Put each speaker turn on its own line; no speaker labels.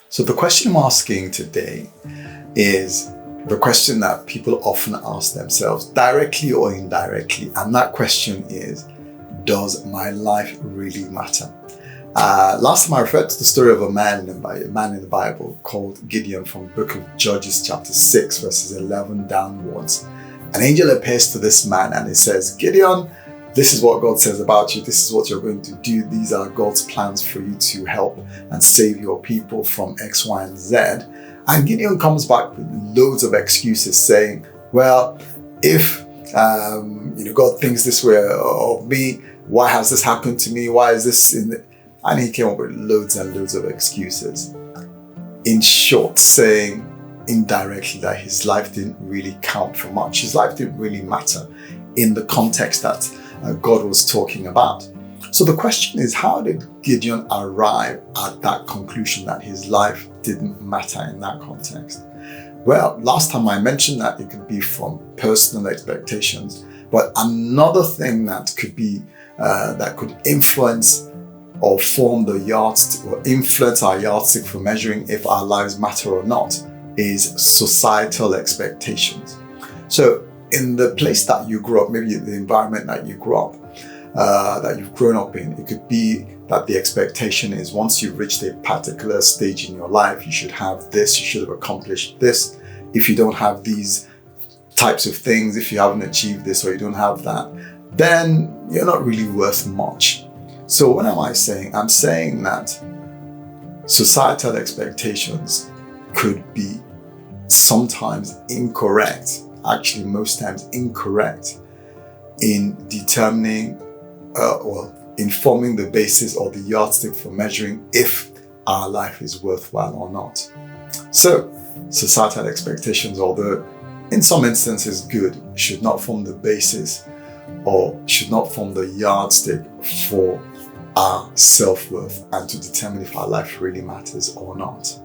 So the question I'm asking today is the question that people often ask themselves, directly or indirectly. And that question is, does my life really matter? Last time I referred to the story of a man in the Bible called Gideon from the book of Judges chapter 6 verses 11 downwards. An angel appears to this man and he says, Gideon, this is what God says about you. This is what you're going to do. These are God's plans for you to help and save your people from X, Y, and Z. And Gideon comes back with loads of excuses saying, well, if God thinks this way of me, why has this happened to me? Why is this in the... And he came up with loads and loads of excuses. In short, saying indirectly that his life didn't really count for much. His life didn't really matter in the context that God was talking about. So the question is, how did Gideon arrive at that conclusion that his life didn't matter in that context? Well, last time I mentioned that it could be from personal expectations, but another thing that could be that could influence or form the yardstick or influence our yardstick for measuring if our lives matter or not is societal expectations. So in the place that you grew up, maybe the environment that you grew up, that you've grown up in, it could be that the expectation is once you've reached a particular stage in your life, you should have this, you should have accomplished this. If you don't have these types of things, if you haven't achieved this or you don't have that, then you're not really worth much. So what am I saying? I'm saying that societal expectations could be sometimes incorrect, actually most times incorrect, in determining or informing the basis or the yardstick for measuring if our life is worthwhile or not. So societal expectations, although in some instances good, should not form the basis or should not form the yardstick for our self-worth and to determine if our life really matters or not.